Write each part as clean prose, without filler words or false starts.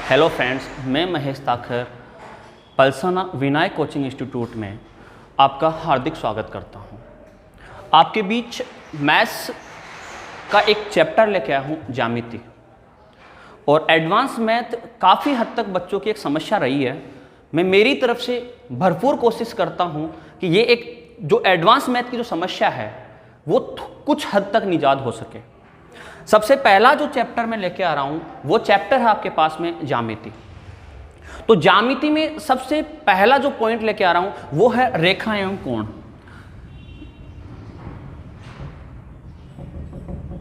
Hello friends, मैं Mahesh Takhar Palsana Vinayak coaching institute में आपका हार्दिक स्वागत करता हूं। आपके बीच मैथ्स का एक चैप्टर लेके आया हूं, ज्यामिति। और एडवांस मैथ काफ़ी हद तक बच्चों की एक समस्या रही है। मैं मेरी तरफ से भरपूर कोशिश करता हूं कि ये एक जो एडवांस मैथ की जो समस्या है वो कुछ हद तक निजात हो सके। सबसे पहला जो चैप्टर मैं लेके आ रहा हूं वो चैप्टर है आपके पास में ज्यामिति। तो ज्यामिति में सबसे पहला जो पॉइंट लेके आ रहा हूं वो है रेखा एवं कोण।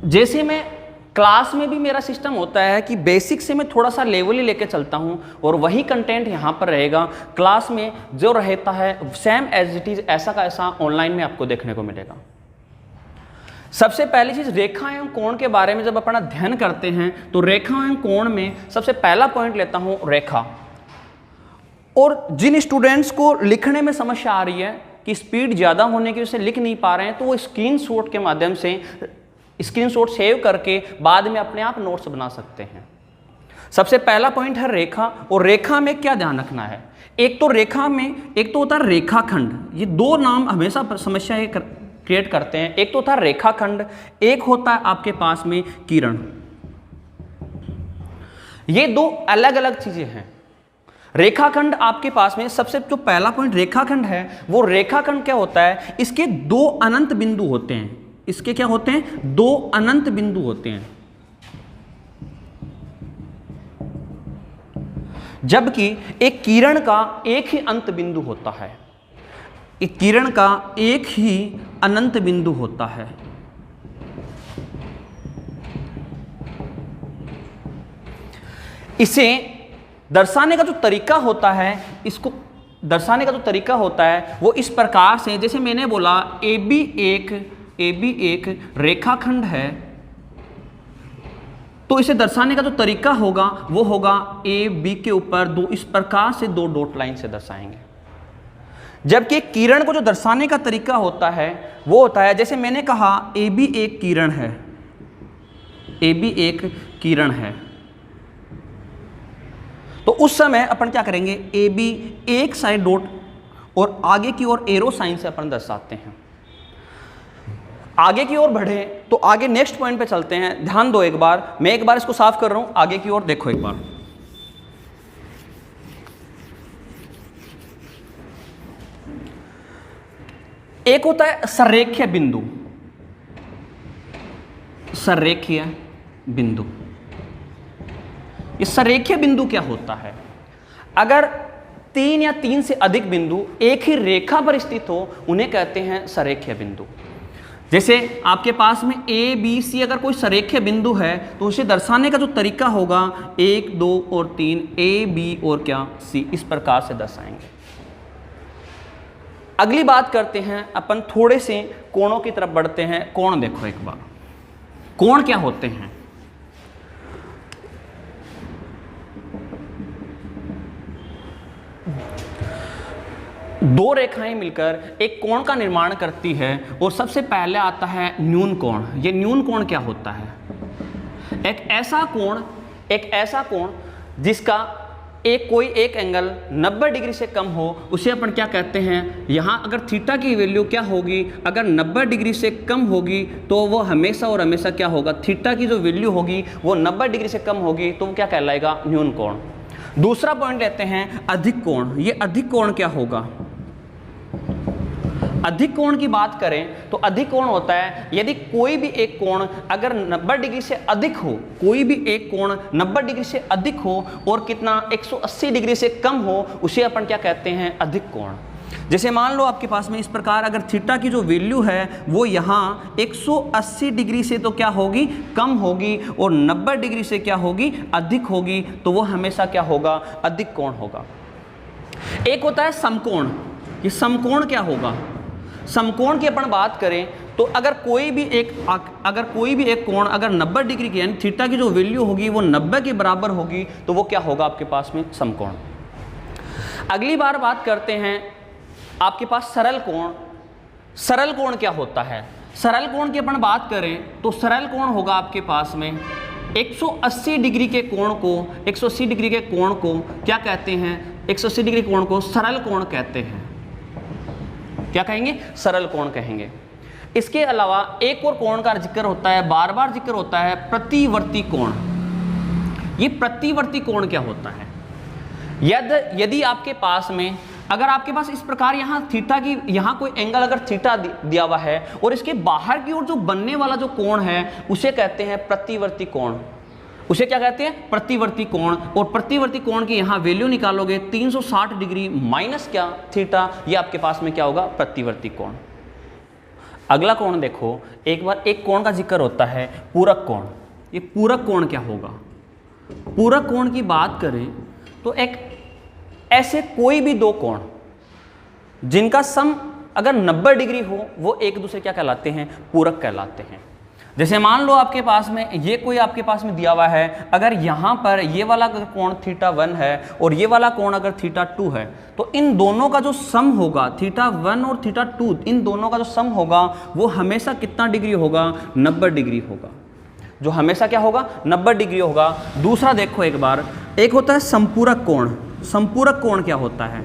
जैसे मैं क्लास में भी मेरा सिस्टम होता है कि बेसिक से मैं थोड़ा सा लेवल ही लेके चलता हूं और वही कंटेंट यहां पर रहेगा। क्लास में जो रहता है सेम एज इट इज ऐसा का ऐसा ऑनलाइन में आपको देखने को मिलेगा। सबसे पहली चीज रेखा एवं कोण के बारे में जब अपना अध्ययन करते हैं तो रेखा एवं कोण में सबसे पहला पॉइंट लेता हूं रेखा। और जिन स्टूडेंट्स को लिखने में समस्या आ रही है कि स्पीड ज्यादा होने की वजह से लिख नहीं पा रहे हैं तो वो स्क्रीनशॉट के माध्यम से स्क्रीनशॉट सेव करके बाद में अपने आप नोट्स बना सकते हैं। सबसे पहला पॉइंट है रेखा। और रेखा में क्या ध्यान रखना है, एक तो रेखा में एक तो होता है रेखाखंड। ये दो नाम हमेशा समस्या क्रिएट करते हैं। एक तो होता है रेखाखंड, एक होता है आपके पास में किरण। ये दो अलग अलग चीजें हैं। रेखाखंड आपके पास में सबसे जो पहला पॉइंट रेखाखंड है वो रेखाखंड क्या होता है, इसके दो अनंत बिंदु होते हैं। इसके क्या होते हैं, दो अनंत बिंदु होते हैं। जबकि एक किरण का एक ही अंत बिंदु होता है। एक किरण का एक ही अनंत बिंदु होता है। इसे दर्शाने का जो तरीका होता है, इसको दर्शाने का जो तरीका होता है वो इस प्रकार से, जैसे मैंने बोला ए बी एक रेखाखंड है, तो इसे दर्शाने का जो तरीका होगा वो होगा ए बी के ऊपर दो इस प्रकार से दो डॉट लाइन से दर्शाएंगे। जबकि किरण को जो दर्शाने का तरीका होता है वो होता है, जैसे मैंने कहा ए बी एक किरण है, ए बी एक किरण है, तो उस समय अपन क्या करेंगे, ए बी एक साइड डॉट और आगे की ओर एरो साइन से अपन दर्शाते हैं। आगे की ओर बढ़े तो आगे नेक्स्ट पॉइंट पे चलते हैं। ध्यान दो, एक बार मैं एक बार इसको साफ कर रहा हूं, आगे की ओर देखो एक बार। एक होता है संरेखीय बिंदु। संरेखीय बिंदु, ये संरेखीय बिंदु क्या होता है, अगर तीन या तीन से अधिक बिंदु एक ही रेखा पर स्थित हो उन्हें कहते हैं संरेखीय बिंदु। जैसे आपके पास में ए बी सी अगर कोई संरेखीय बिंदु है तो उसे दर्शाने का जो तरीका होगा 1 2 और 3 ए बी और क्या सी, इस प्रकार से दर्शाएंगे। अगली बात करते हैं अपन, थोड़े से कोणों की तरफ बढ़ते हैं। कोण देखो एक बार, कोण क्या होते हैं। दो रेखाएं मिलकर एक कोण का निर्माण करती है और सबसे पहले आता है न्यून कोण। ये न्यून कोण क्या होता है, एक ऐसा कोण जिसका कोई एक एंगल 90 डिग्री से कम हो उसे अपन क्या कहते हैं, यहां अगर थीटा की वैल्यू क्या होगी, अगर 90 डिग्री से कम होगी तो वो हमेशा और हमेशा क्या होगा, थीटा की जो वैल्यू होगी वो 90 डिग्री से कम होगी तो वो क्या कहलाएगा, न्यून कोण। दूसरा पॉइंट लेते हैं अधिक कोण। ये अधिक कोण क्या होगा, अधिक कोण की बात करें तो अधिक कोण होता है यदि कोई भी एक कोण अगर 90 डिग्री से अधिक हो, कोई भी एक कोण 90 डिग्री से अधिक हो और कितना 180 डिग्री से कम हो उसे अपन क्या कहते हैं, अधिक कोण। जैसे मान लो आपके पास में इस प्रकार अगर थीटा की जो वैल्यू है वो यहाँ 180 डिग्री से तो क्या होगी, कम होगी, और 90 डिग्री से क्या होगी, अधिक होगी, तो वो हमेशा क्या होगा, अधिक कोण होगा। एक होता है समकोण। ये समकोण क्या होगा, समकोण की अपन बात करें तो अगर कोई भी एक कोण अगर 90 डिग्री की यानी थीटा की जो वैल्यू होगी वो 90 के बराबर होगी तो वो क्या होगा आपके पास में, समकोण। अगली बार बात करते हैं आपके पास सरल कोण। सरल कोण क्या होता है, सरल कोण की अपन बात करें तो सरल कोण होगा आपके पास में 180 डिग्री के कोण को 180 डिग्री के कोण को क्या कहते हैं? 180 डिग्री कोण को सरल कोण कहते हैं। क्या कहेंगे? सरल कोण कहेंगे। इसके अलावा एक और कोण का जिक्र होता है, बार बार जिक्र होता है, प्रतिवर्ती कोण। ये प्रतिवर्ती कोण क्या होता है? यदि आपके पास में, अगर आपके पास इस प्रकार यहाँ थीटा की, यहाँ कोई एंगल अगर थीटा दिया हुआ है और इसके बाहर की ओर जो बनने वाला जो कोण है उसे कहते हैं प्रतिवर्ती कोण। उसे क्या कहते हैं? प्रतिवर्ती कोण। और प्रतिवर्ती कोण की यहाँ वैल्यू निकालोगे 360 डिग्री माइनस क्या? थीटा। ये आपके पास में क्या होगा? प्रतिवर्ती कोण। अगला कोण देखो, एक बार एक कोण का जिक्र होता है, पूरक कोण। ये पूरक कोण क्या होगा? पूरक कोण की बात करें तो एक ऐसे कोई भी दो कोण जिनका सम अगर 90 डिग्री हो वो एक दूसरे क्या कहलाते हैं? पूरक कहलाते हैं। जैसे मान लो आपके पास में ये कोई आपके पास में दिया हुआ है, अगर यहाँ पर ये वाला अगर कोण θ1 है और ये वाला कोण अगर θ2 है, तो इन दोनों का जो सम होगा, θ1 और θ2, इन दोनों का जो सम होगा वो हमेशा कितना डिग्री होगा? 90 डिग्री होगा। जो हमेशा क्या होगा? 90 डिग्री होगा। दूसरा देखो एक बार, एक होता है संपूरक कोण। संपूरक कोण क्या होता है?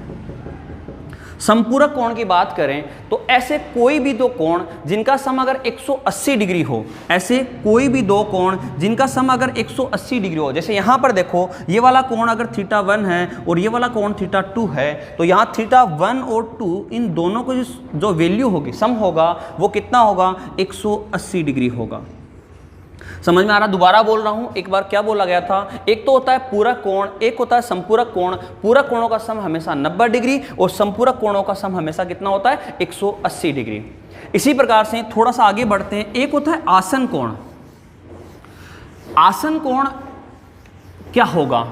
संपूरक कोण की बात करें तो ऐसे कोई भी दो कोण जिनका सम अगर 180 डिग्री हो, ऐसे कोई भी दो कोण जिनका सम अगर 180 डिग्री हो, जैसे यहाँ पर देखो ये वाला कोण अगर θ1 है और ये वाला कोण θ2 है, तो यहाँ θ1 और 2 इन दोनों को जो वैल्यू होगी, सम होगा, वो कितना होगा? 180 डिग्री होगा। समझ में आ रहा? दोबारा बोल रहा हूं, एक बार क्या बोला गया था? एक तो होता है पूरक कोण, एक होता है संपूरक कोण। पूरक कोणों का सम हमेशा 90 डिग्री और संपूरक कोणों का सम हमेशा कितना होता है? 180 डिग्री। इसी प्रकार से थोड़ा सा आगे बढ़ते हैं, एक होता है आसन कोण। आसन कोण क्या होगा?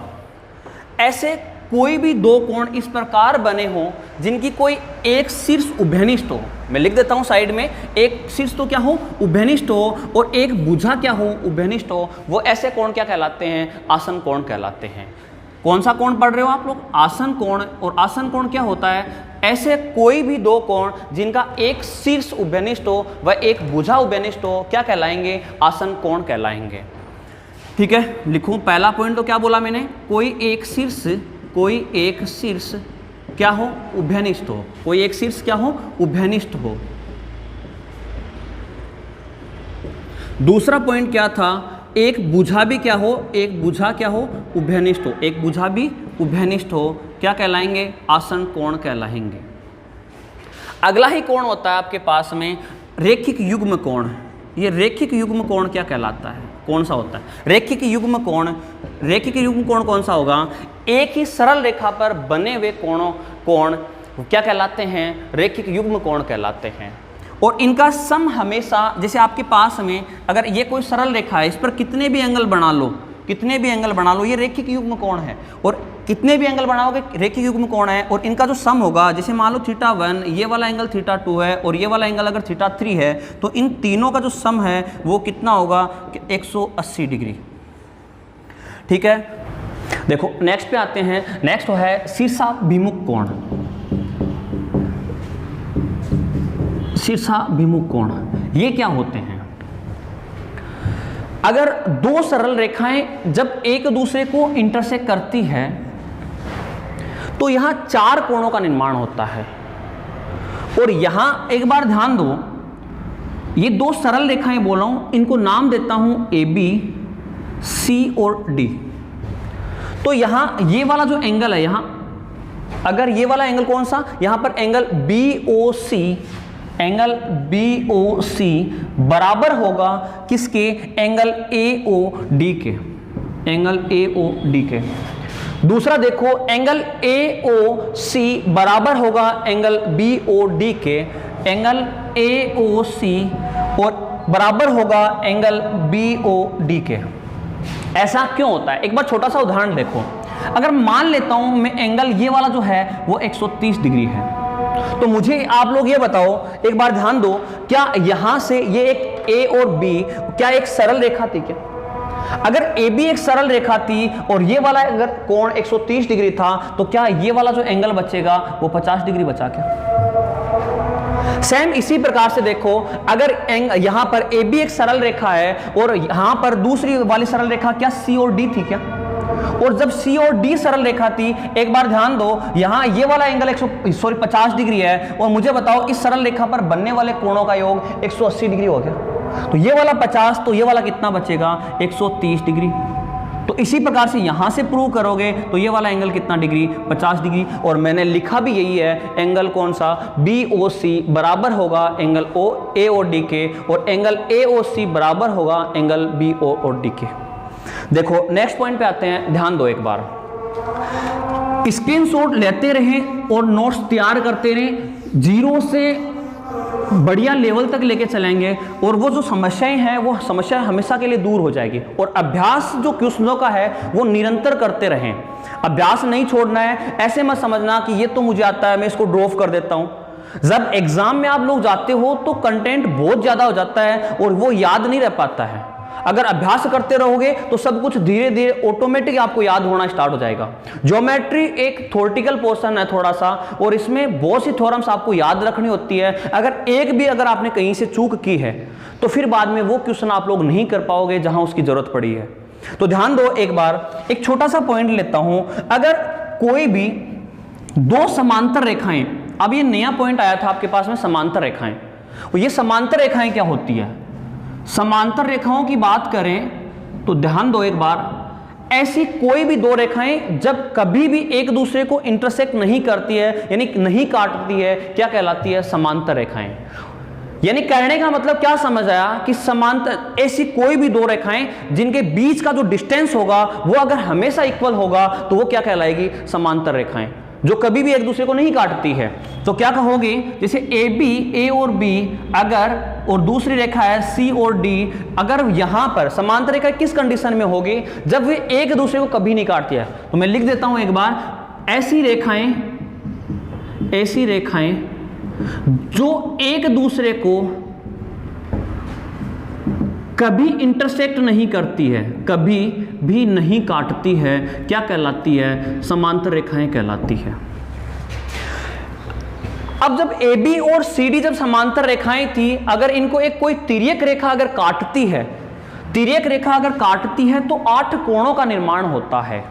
ऐसे कोई भी दो कोण इस प्रकार बने हों जिनकी कोई एक शीर्ष उभयनिष्ठ हो। मैं लिख देता हूं साइड में, एक शीर्ष तो क्या हो? उभयनिष्ठ हो, और एक भुजा क्या हो? उभयनिष्ठ हो। वो ऐसे कोण क्या कहलाते हैं? आसन कोण कहलाते हैं। कौन सा कोण पढ़ रहे हो आप लोग? आसन कोण। और आसन कोण क्या होता है? ऐसे कोई भी दो कोण जिनका एक शीर्ष उभयनिष्ठ हो व एक भुजा उभयनिष्ठ हो, क्या कहलाएंगे? आसन कोण कहलाएंगे। ठीक है, लिखूं। पहला पॉइंट तो क्या बोला मैंने? कोई एक शीर्ष क्या हो? उभयनिष्ठ हो। कोई एक शीर्ष क्या हो? उभयनिष्ठ हो। दूसरा पॉइंट क्या था? एक भुजा भी क्या हो? एक भुजा क्या हो? उभयनिष्ठ हो। एक भुजा भी उभयनिष्ठ हो, क्या कहलाएंगे? आसन कोण कहलाएंगे। अगला ही कोण होता है आपके पास में रेखिक युग्म कोण। ये रेखिक युग्म कोण क्या कहलाता है? कौन सा होता है? रेखिक युग्म कोण। रेखिक युग्म कोण कौन सा होगा? एक ही सरल रेखा पर बने हुए कोण क्या कहलाते हैं? रेखिक युग्म कोण कहलाते हैं। और इनका सम हमेशा, जैसे आपके पास में अगर ये कोई सरल रेखा है, इस पर कितने भी एंगल बना लो, ये रेखिक युग्म कोण है। और कितने भी एंगल बनाओगे, रेखिक युग्म कोण है। और इनका जो सम होगा, जैसे मान लो θ1, ये वाला एंगल θ2 है और ये वाला एंगल अगर θ3 है, तो इन तीनों का जो सम है वो कितना होगा? 180 डिग्री। ठीक है, देखो नेक्स्ट पे आते हैं। नेक्स्ट है शीर्षाभिमुख कोण। शीर्षाभिमुख कोण ये क्या होते हैं? अगर दो सरल रेखाएं जब एक दूसरे को इंटरसेक्ट करती है तो यहां चार कोणों का निर्माण होता है। और यहां एक बार ध्यान दो, ये दो सरल रेखाएं बोल रहा हूं, इनको नाम देता हूं AB, C और D। तो यहां ये वाला जो एंगल है, यहां अगर ये वाला एंगल कौन सा? यहां पर एंगल BOC, एंगल BOC बराबर होगा किसके? एंगल AOD के। एंगल AOD के। दूसरा देखो, एंगल AOC बराबर होगा एंगल BOD के। एंगल AOC और बराबर होगा एंगल BOD के। ऐसा क्यों होता है? एक बार छोटा सा उदाहरण देखो। अगर मान लेता हूं मैं एंगल ये वाला जो है वो 130 डिग्री है, तो मुझे आप लोग ये बताओ, एक बार ध्यान दो, क्या यहां से ये एक A और B क्या एक सरल रेखा थी क्या? अगर AB एक सरल रेखा थी और ये वाला अगर कोण 130 डिग्री था, तो क्या ये वाला जो एंगल बचेगा वो 50 डिग्री बचा क्या? सेम इसी प्रकार से देखो, अगर यहां पर ए बी एक सरल रेखा है और यहां पर दूसरी वाली सरल रेखा क्या सी और डी थी क्या, और जब सी और डी सरल रेखा थी, एक बार ध्यान दो, यहां ये वाला एंगल 50 डिग्री है, और मुझे बताओ इस सरल रेखा पर बनने वाले कोणों का योग 180 डिग्री हो गया। तो ये वाला 50, तो ये वाला कितना बचेगा 130 डिग्री। तो इसी प्रकार से यहां से प्रूव करोगे तो ये वाला एंगल कितना डिग्री 50 डिग्री। और मैंने लिखा भी यही है, एंगल कौन सा BOC बराबर होगा एंगल AOD के, और एंगल AOC बराबर होगा एंगल BOD के। देखो नेक्स्ट पॉइंट पे आते हैं, ध्यान दो एक बार, स्क्रीनशॉट लेते रहें और नोट्स तैयार करते रहें, जीरो से बढ़िया लेवल तक लेके चलेंगे और वो जो समस्याएं हैं वो समस्या हमेशा के लिए दूर हो जाएगी। और अभ्यास जो क्वेश्चनों का है वो निरंतर करते रहें, अभ्यास नहीं छोड़ना है। ऐसे मत समझना कि ये तो मुझे आता है मैं इसको ड्रॉप कर देता हूं। जब एग्जाम में आप लोग जाते हो तो कंटेंट बहुत ज्यादा हो जाता है और वो याद नहीं रह पाता है। अगर अभ्यास करते रहोगे तो सब कुछ धीरे धीरे ऑटोमेटिक आपको याद होना स्टार्ट हो जाएगा। ज्योमेट्री एक थ्योरेटिकल पोर्शन है थोड़ा सा, और इसमें बहुत सी थ्योरम्स आपको याद रखनी होती है। अगर एक भी अगर आपने कहीं से चूक की है तो फिर बाद में वो क्वेश्चन आप लोग नहीं कर पाओगे जहां उसकी जरूरत पड़ी है। तो ध्यान दो एक बार, एक छोटा सा पॉइंट लेता हूं, अगर कोई भी दो समांतर रेखाएं, अब ये नया पॉइंट आया था आपके पास में समांतर रेखाएं, और ये समांतर रेखाएं क्या होती है, समांतर रेखाओं की बात करें तो ध्यान दो एक बार, ऐसी कोई भी दो रेखाएं जब कभी भी एक दूसरे को इंटरसेक्ट नहीं करती है यानी नहीं काटती है, क्या कहलाती है, समांतर रेखाएं। यानी कहने का मतलब क्या समझ आया कि समांतर ऐसी कोई भी दो रेखाएं जिनके बीच का जो डिस्टेंस होगा वो अगर हमेशा इक्वल होगा तो वो क्या कहलाएगी, समांतर रेखाएं, जो कभी भी एक दूसरे को नहीं काटती है। तो क्या कहोगे, जैसे ए और बी अगर, और दूसरी रेखा है सी और डी, अगर यहां पर समांतर रेखा किस कंडीशन में होगी, जब वे एक दूसरे को कभी नहीं काटती है। तो मैं लिख देता हूं एक बार, ऐसी रेखाएं जो एक दूसरे को कभी इंटरसेक्ट नहीं करती है, कभी भी नहीं काटती है, क्या कहलाती है, समांतर रेखाएं कहलाती है। अब जब AB और CD जब समांतर रेखाएं थी, अगर इनको एक कोई तिर्यक रेखा अगर काटती है, तिर्यक रेखा अगर काटती है तो 8 कोणों का निर्माण होता है।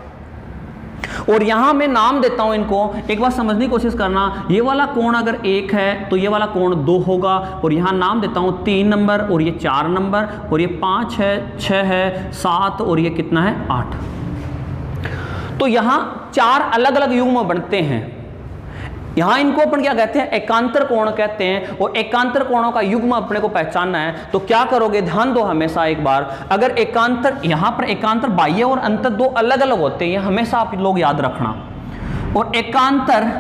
और यहां मैं नाम देता हूं इनको, एक बार समझने की कोशिश करना, ये वाला कोण अगर 1 है तो ये वाला कोण 2 होगा, और यहां नाम देता हूं 3 नंबर, और ये 4 नंबर, और ये 5 है, 6 है, 7, और ये कितना है, 8। तो यहां 4 अलग अलग युग्म बनते हैं। यहां इनको अपन क्या कहते हैं, एकांतर कोण कहते हैं, और एकांतर कोणों का युग्म अपने को पहचानना है। तो क्या करोगे, ध्यान दो हमेशा एक बार, अगर एकांतर, यहां पर एकांतर बाह्य और अंतर दो अलग अलग होते हैं, ये हमेशा आप लोग याद रखना। और एकांतर,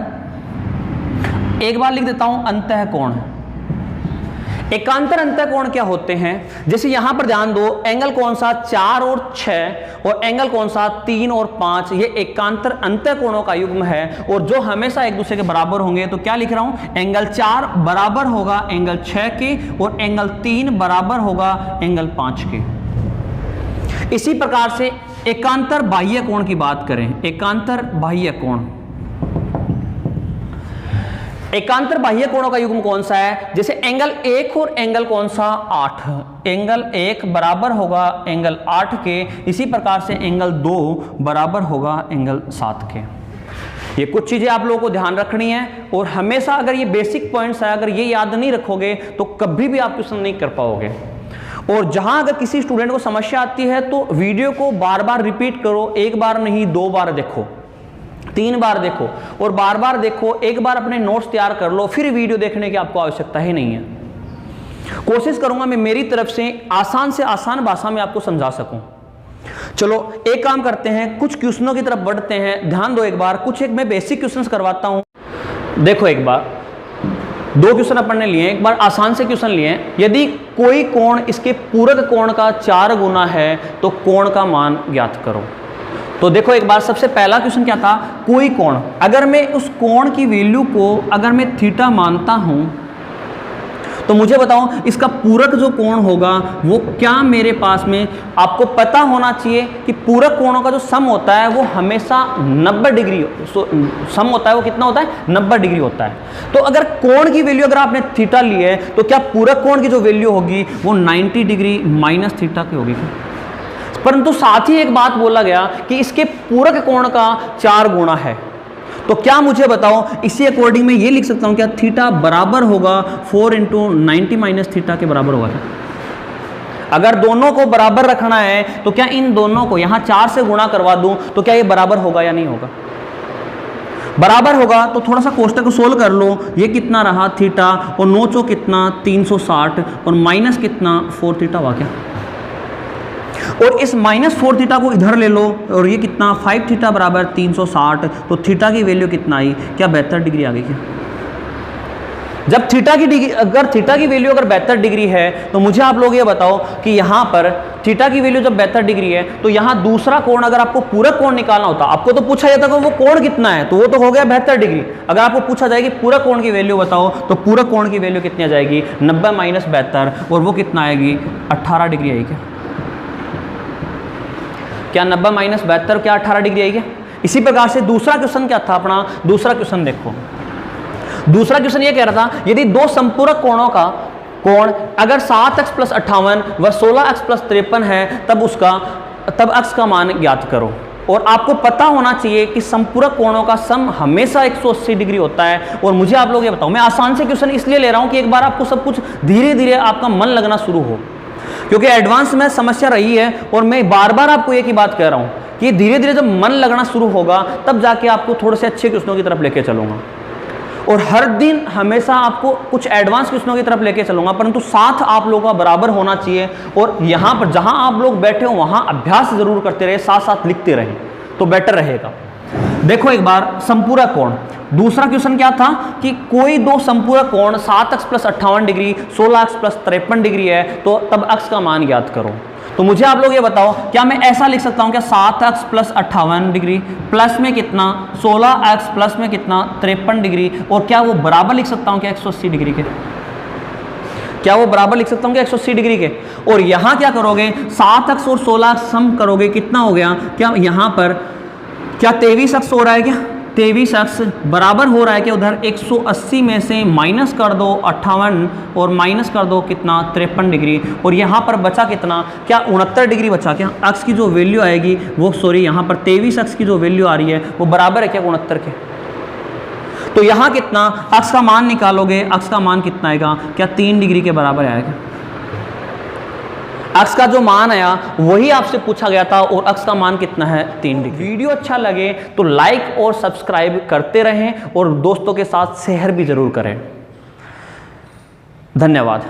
एक बार लिख देता हूं, अंतःकोण। एकांतर अंतःकोण क्या होते हैं, जैसे यहां पर ध्यान दो, एंगल कौन सा 4 और 6, और एंगल कौन सा 3 और 5, ये एकांतर अंतःकोणों का युग्म है, और जो हमेशा एक दूसरे के बराबर होंगे। तो क्या लिख रहा हूं, एंगल 4 बराबर होगा एंगल 6 के, और एंगल 3 बराबर होगा एंगल 5 के। इसी प्रकार से एकांतर बाह्य कोण की बात करें, एकांतर बाह्य कोण, एकांतर बाह्य कोणों का युग्म कौन सा है, जैसे एंगल 1 और एंगल कौन सा 8, एंगल 1 बराबर होगा एंगल 8 के, इसी प्रकार से एंगल 2 बराबर होगा एंगल 7 के। ये कुछ चीजें आप लोगों को ध्यान रखनी है, और हमेशा अगर ये बेसिक पॉइंट्स है, अगर ये याद नहीं रखोगे तो कभी भी आप क्वेश्चन नहीं कर पाओगे। और जहां अगर किसी स्टूडेंट को समस्या आती है तो वीडियो को बार बार रिपीट करो, एक बार नहीं 2 बार देखो, 3 बार देखो, और बार बार देखो, एक बार अपने नोट्स तैयार कर लो, फिर वीडियो देखने की आपको आवश्यकता ही नहीं है। कोशिश करूंगा मैं मेरी तरफ से आसान भाषा में आपको समझा सकूं। चलो एक काम करते हैं, कुछ क्वेश्चनों की तरफ बढ़ते हैं। ध्यान दो एक बार, कुछ एक मैं बेसिक क्वेश्चंस करवाता हूं। देखो एक बार, 2 क्वेश्चन अपन ने लिए, एक बार आसान से क्वेश्चन लिए। यदि कोई कोण इसके पूरक कोण का 4 गुना है तो कोण का मान ज्ञात करो। तो देखो एक बार, सबसे पहला क्वेश्चन क्या था, कोई कोण, अगर मैं उस कोण की वैल्यू को अगर मैं थीटा मानता हूं तो मुझे बताओ इसका पूरक जो कोण होगा वो क्या मेरे पास में, आपको पता होना चाहिए कि पूरक कोणों का जो सम होता है वो हमेशा 90 डिग्री सम होता है, वो कितना होता है 90 डिग्री होता है। तो अगर कोण की वैल्यू अगर आपने थीटा ली है तो क्या पूरक कोण की जो वैल्यू होगी वो 90 डिग्री माइनस थीटा की होगी। परंतु साथ ही एक बात बोला गया कि इसके पूरक कोण का 4 गुना है। तो क्या मुझे बताओ इसी अकॉर्डिंग मैं ये लिख सकता हूं क्या थीटा बराबर होगा 4 इंटू 90 माइनस थीटा के बराबर होगा। अगर दोनों को बराबर रखना है तो क्या इन दोनों को यहां 4 से गुणा करवा दूं तो क्या ये बराबर होगा या नहीं होगा। बराबर होगा तो थोड़ा सा कोष्टक को सोल्व कर लो। ये कितना रहा थीटा और 9 चौ कितना 360 और माइनस कितना 4 थीटा हुआ क्या। और इस माइनस 4 थीटा को इधर ले लो और ये कितना 5 थीटा बराबर 360। तो थीटा की वैल्यू कितना आई, क्या 72 डिग्री आ गई क्या। जब थीटा की डिग्री, अगर थीटा की वैल्यू अगर 72 डिग्री है तो मुझे आप लोग ये बताओ कि यहाँ पर थीटा की वैल्यू जब 72 डिग्री है तो यहाँ दूसरा कोण अगर आपको पूरक कोण निकालना होता, आपको तो पूछा जाता कि वो कोण कितना है तो वो तो हो गया 72 डिग्री। अगर आपको पूछा जाए कि पूरक कोण की वैल्यू बताओ तो पूरक कोण की वैल्यू कितनी आ जाएगी 90 माइनस 72 और वो कितना आएगी 18 डिग्री आएगी क्या 90 माइनस 72 क्या 18 डिग्री आएगी। इसी प्रकार से दूसरा क्वेश्चन क्या था अपना, दूसरा क्वेश्चन देखो। दूसरा क्वेश्चन ये कह रहा था यदि दो संपूरक कोणों का कोण अगर 7x प्लस 58 व 16x प्लस 53 है तब x का मान ज्ञात करो। और आपको पता होना चाहिए कि संपूरक कोणों का सम हमेशा 180 डिग्री होता है। और मुझे आप लोग ये बताओ, मैं आसान से क्वेश्चन इसलिए ले रहा हूं कि एक बार आपको सब कुछ धीरे धीरे आपका मन लगना शुरू हो, क्योंकि एडवांस में समस्या रही है और मैं बार बार आपको एक ही बात कह रहा हूं कि धीरे धीरे जब मन लगना शुरू होगा तब जाके आपको थोड़े से अच्छे क्वेश्चनों की तरफ लेके चलूंगा। और हर दिन हमेशा आपको कुछ एडवांस क्वेश्चनों की तरफ लेके चलूंगा, परंतु साथ आप लोगों का बराबर होना चाहिए। और यहां पर जहां आप लोग बैठे हो वहां अभ्यास जरूर करते रहे, साथ साथ लिखते रहे तो बेटर रहेगा। देखो एक बार संपूरक कोण, दूसरा क्वेश्चन क्या था कि कोई दो संपूरक कोण 7x plus 58 degree 16x plus 53 degree है तो तब x का मान ज्ञात करो। तो मुझे आप लोग ये बताओ क्या मैं ऐसा लिख सकता हूं क्या 7x प्लस 58 डिग्री प्लस में कितना 16x प्लस में कितना 53 डिग्री, और क्या वो बराबर लिख सकता हूं क्या 180 डिग्री के, क्या वो बराबर लिख सकता हूं क्या 180 डिग्री के। और यहां क्या करोगे 7x और 16x सम करोगे कितना हो गया, क्या यहां पर क्या 23x हो रहा है, क्या 23x बराबर हो रहा है कि उधर 180 में से माइनस कर दो 58 और माइनस कर दो कितना 53 डिग्री, और यहाँ पर बचा कितना क्या 69 डिग्री बचा। क्या x की जो वैल्यू आएगी वो यहाँ पर 23x की जो वैल्यू आ रही है वो बराबर है क्या 69 के। तो यहाँ कितना x का मान निकालोगे, x का मान कितना आएगा क्या 3 डिग्री के बराबर आएगा। x का जो मान आया वही आपसे पूछा गया था और x का मान कितना है 3 डिग्री। वीडियो अच्छा लगे तो लाइक और सब्सक्राइब करते रहें और दोस्तों के साथ शेयर भी जरूर करें। धन्यवाद।